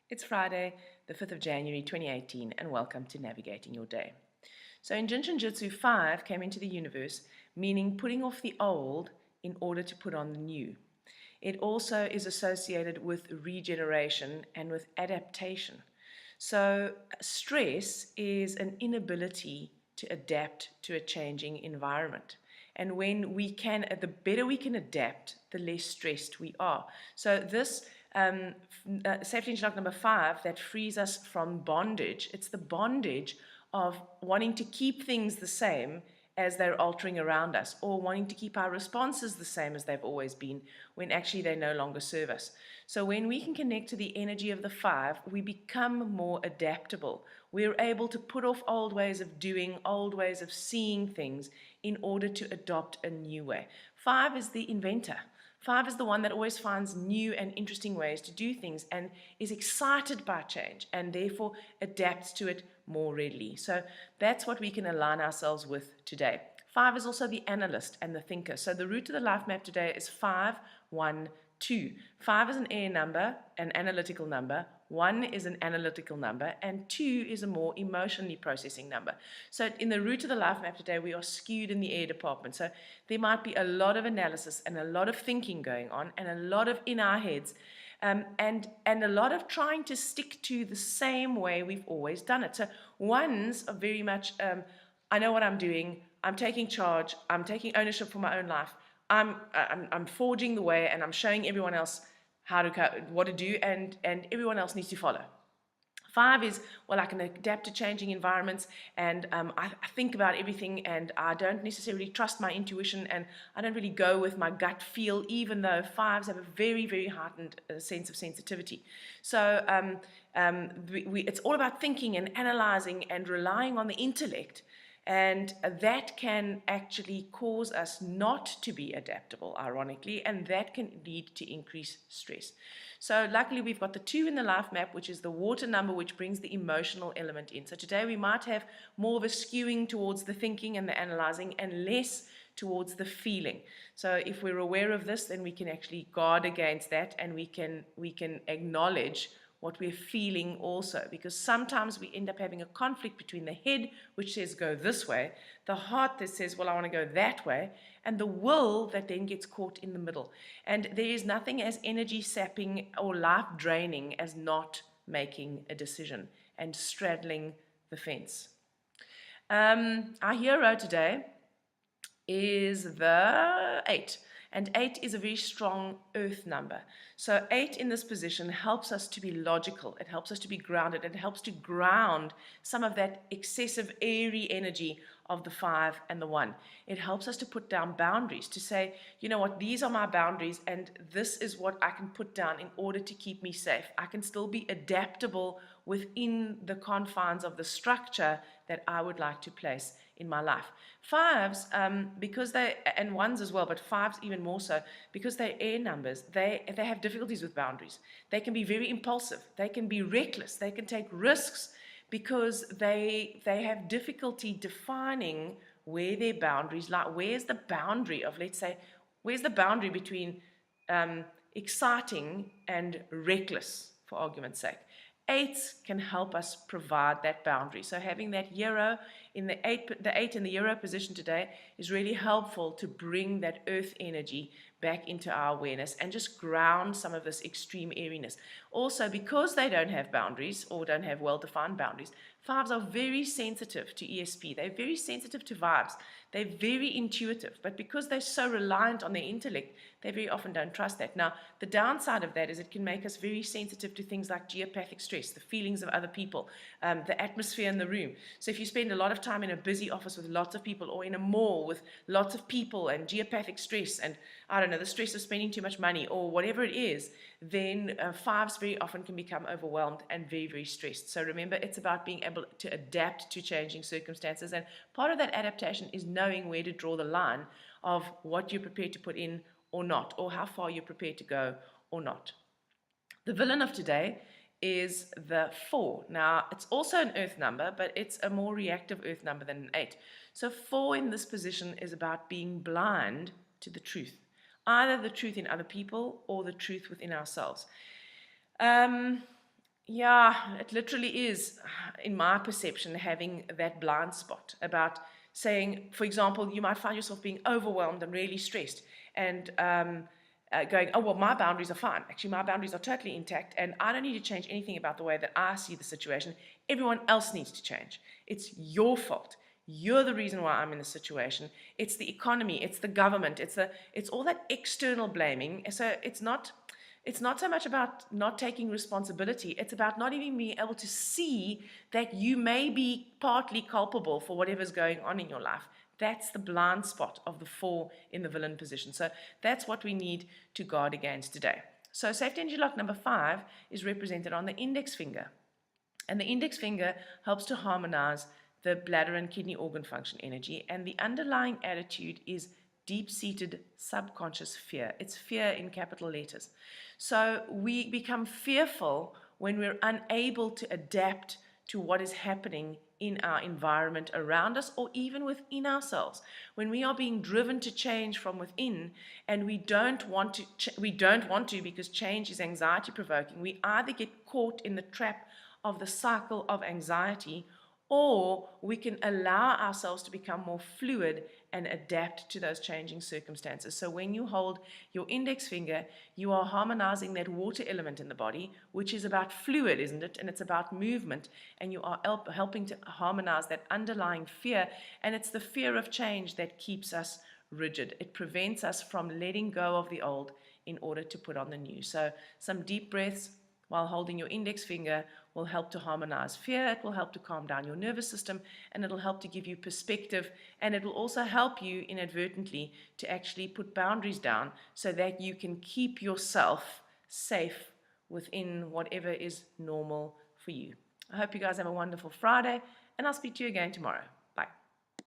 It's Friday, the 5th of January 2018, and welcome to Navigating Your Day. So, in Jinshin Jitsu, 5 came into the universe, meaning putting off the old in order to put on the new. It also is associated with regeneration and with adaptation. So, stress is an inability to adapt to a changing environment. And when we can, the better we can adapt, the less stressed we are. So, this safety interlock number 5 that frees us from bondage, it's the bondage of wanting to keep things the same as they're altering around us, or wanting to keep our responses the same as they've always been when actually they no longer serve us. So when we can connect to the energy of the 5, we become more adaptable. We're able to put off old ways of doing, old ways of seeing things in order to adopt a new way. 5 is the inventor. 5 is the one that always finds new and interesting ways to do things and is excited by change and therefore adapts to it more readily. So that's what we can align ourselves with today. 5 is also the analyst and the thinker. So the root of the life map today is 5, 1, 2. 5 is an air number, an analytical number. 1 is an analytical number, and 2 is a more emotionally processing number. So in the root of the life map today, we are skewed in the air department. So there might be a lot of analysis and a lot of thinking going on and a lot of in our heads and a lot of trying to stick to the same way we've always done it. So ones are very much, I know what I'm doing, I'm taking charge, I'm taking ownership for my own life, I'm forging the way, and I'm showing everyone else what to do, and everyone else needs to follow. 5 is, well, I can adapt to changing environments, and I think about everything, and I don't necessarily trust my intuition, and I don't really go with my gut feel, even though 5s have a very, very heightened sense of sensitivity. So it's all about thinking and analyzing and relying on the intellect. And that can actually cause us not to be adaptable, ironically, and that can lead to increased stress. So luckily we've got the 2 in the life map, which is the water number, which brings the emotional element in. So today we might have more of a skewing towards the thinking and the analyzing and less towards the feeling. So if we're aware of this, then we can actually guard against that, and we can acknowledge what we're feeling also, because sometimes we end up having a conflict between the head, which says go this way, the heart that says, well, I want to go that way, and the will that then gets caught in the middle. And there is nothing as energy sapping or life draining as not making a decision and straddling the fence. Our hero today is the 8. And 8 is a very strong earth number. So 8 in this position helps us to be logical. It helps us to be grounded. It helps to ground some of that excessive airy energy of the 5 and the 1. It helps us to put down boundaries, to say, you know what, these are my boundaries, and this is what I can put down in order to keep me safe. I can still be adaptable within the confines of the structure that I would like to place in my life. 5s, because they, and 1s as well, but 5s even more so, because they're air numbers, they have difficulties with boundaries. They can be very impulsive. They can be reckless. They can take risks because they have difficulty defining where their boundaries lie. Where's the boundary of, let's say, where's the boundary between exciting and reckless, for argument's sake? 8s can help us provide that boundary. So having that hero in the 8 in the hero position today is really helpful to bring that earth energy back into our awareness and just ground some of this extreme airiness. Also, because they don't have boundaries or don't have well-defined boundaries, 5s are very sensitive to ESP. They're very sensitive to vibes. They're very intuitive, but because they're so reliant on their intellect, they very often don't trust that. Now, the downside of that is it can make us very sensitive to things like geopathic stress, the feelings of other people, the atmosphere in the room. So if you spend a lot of time in a busy office with lots of people, or in a mall with lots of people and geopathic stress, and I don't know, the stress of spending too much money or whatever it is, then 5s very often can become overwhelmed and very, very stressed. So remember, it's about being able to adapt to changing circumstances, and part of that adaptation is knowing where to draw the line of what you're prepared to put in or not, or how far you're prepared to go or not. The villain of today is the 4. Now, it's also an earth number, but it's a more reactive earth number than an 8. So 4 in this position is about being blind to the truth, either the truth in other people or the truth within ourselves. Yeah, it literally is, in my perception, having that blind spot about saying, for example, you might find yourself being overwhelmed and really stressed and going, oh, well, my boundaries are fine. Actually, my boundaries are totally intact and I don't need to change anything about the way that I see the situation. Everyone else needs to change. It's your fault. You're the reason why I'm in this situation. It's the economy, it's the government, it's all that external blaming. So it's not so much about not taking responsibility, it's about not even being able to see that you may be partly culpable for whatever's going on in your life. That's the blind spot of the four in the villain position. So that's what we need to guard against today. So safety energy lock number 5 is represented on the index finger. And the index finger helps to harmonize the bladder and kidney organ function energy. And the underlying attitude is deep seated subconscious fear. It's fear in capital letters. So we become fearful when we're unable to adapt to what is happening in our environment around us or even within ourselves. When we are being driven to change from within and we don't want to because change is anxiety provoking, we either get caught in the trap of the cycle of anxiety, or we can allow ourselves to become more fluid and adapt to those changing circumstances. So when you hold your index finger, you are harmonizing that water element in the body, which is about fluid, isn't it? And it's about movement, and you are helping to harmonize that underlying fear, and it's the fear of change that keeps us rigid. It prevents us from letting go of the old in order to put on the new. So some deep breaths while holding your index finger will help to harmonize fear, it will help to calm down your nervous system, and it'll help to give you perspective, and it will also help you inadvertently to actually put boundaries down so that you can keep yourself safe within whatever is normal for you. I hope you guys have a wonderful Friday, and I'll speak to you again tomorrow.